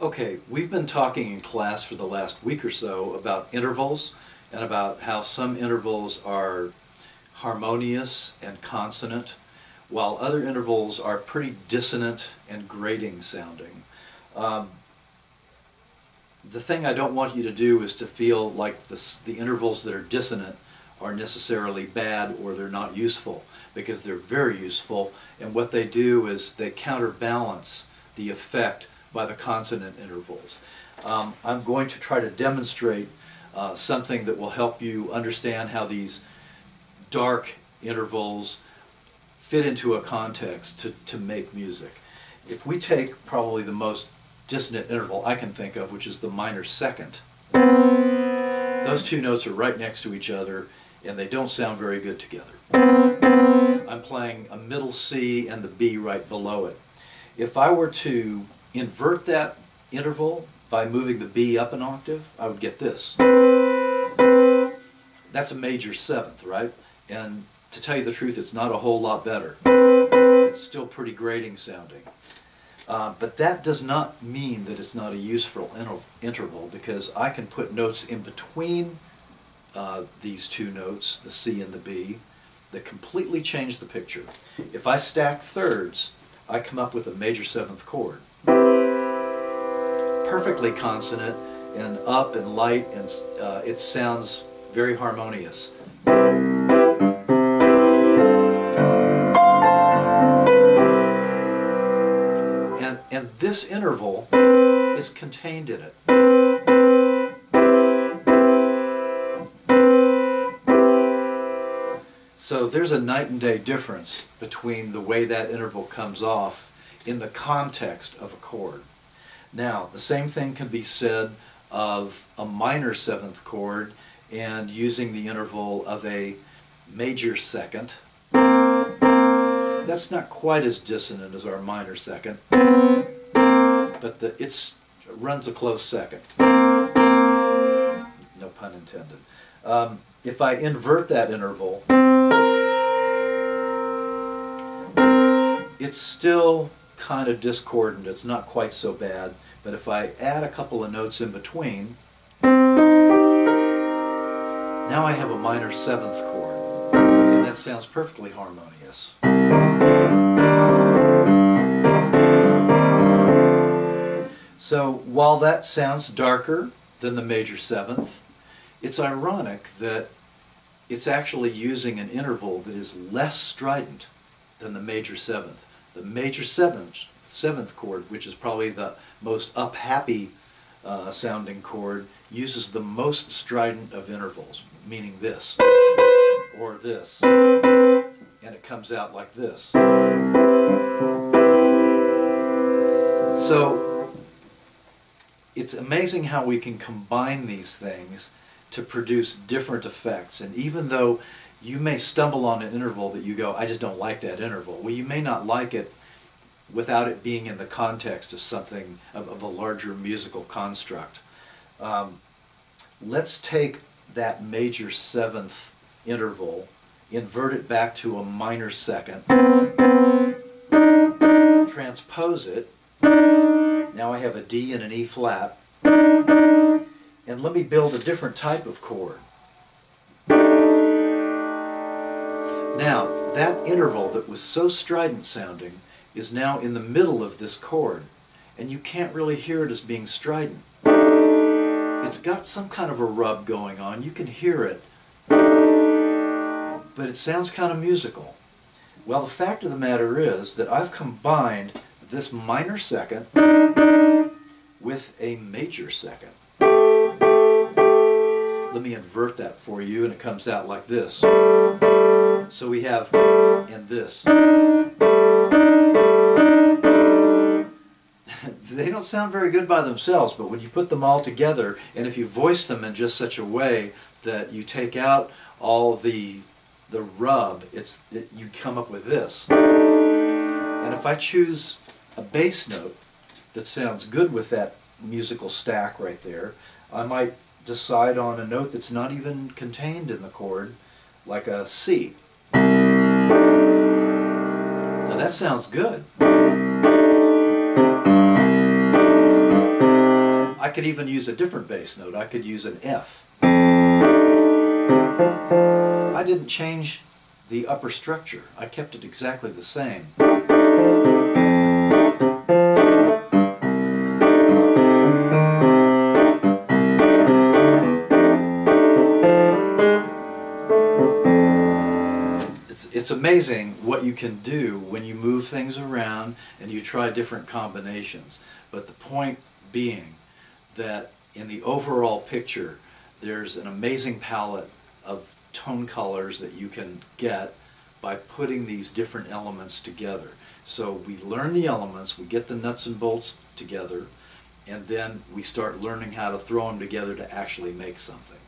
Okay, we've been talking in class for the last week or so about intervals and about how some intervals are harmonious and consonant, while other intervals are pretty dissonant and grating sounding. The thing I don't want you to do is to feel like the intervals that are dissonant are necessarily bad or they're not useful, because they're very useful, and what they do is they counterbalance the effect by the consonant intervals. I'm going to try to demonstrate something that will help you understand how these dark intervals fit into a context to make music. If we take probably the most dissonant interval I can think of, which is the minor second, those two notes are right next to each other and they don't sound very good together. I'm playing a middle C and the B right below it. If I were to invert that interval by moving the B up an octave, I would get this. That's a major seventh, right? And to tell you the truth, it's not a whole lot better. It's still pretty grating sounding. But that does not mean that it's not a useful interval, because I can put notes in between these two notes, the C and the B, that completely change the picture. If I stack thirds, I come up with a major seventh chord. Perfectly consonant and up and light, and it sounds very harmonious. And this interval is contained in it. So there's a night and day difference between the way that interval comes off in the context of a chord. Now, the same thing can be said of a minor seventh chord and using the interval of a major second. That's not quite as dissonant as our minor second, but it runs a close second. No pun intended. If I invert that interval, it's still kind of discordant. It's not quite so bad, but if I add a couple of notes in between, now I have a minor seventh chord, and that sounds perfectly harmonious. So while that sounds darker than the major seventh, it's ironic that it's actually using an interval that is less strident than the major seventh. The major seventh chord, which is probably the most up-happy sounding chord, uses the most strident of intervals, meaning this, or this, and it comes out like this. So it's amazing how we can combine these things to produce different effects, and even though you may stumble on an interval that you go, I just don't like that interval. Well, you may not like it without it being in the context of something, of a larger musical construct. Let's take that major seventh interval, invert it back to a minor second, transpose it. Now I have a D and an E flat, and let me build a different type of chord. Now, that interval that was so strident sounding is now in the middle of this chord, and you can't really hear it as being strident. It's got some kind of a rub going on, you can hear it, but it sounds kind of musical. Well, the fact of the matter is that I've combined this minor second with a major second. Let me invert that for you, and it comes out like this. So we have, and this. They don't sound very good by themselves, but when you put them all together, and if you voice them in just such a way that you take out all the rub, you come up with this. And if I choose a bass note that sounds good with that musical stack right there, I might decide on a note that's not even contained in the chord, like a C. Now that sounds good. I could even use a different bass note. I could use an F. I didn't change the upper structure. I kept it exactly the same. It's amazing what you can do when you move things around and you try different combinations. But the point being that in the overall picture, there's an amazing palette of tone colors that you can get by putting these different elements together. So we learn the elements, we get the nuts and bolts together, and then we start learning how to throw them together to actually make something.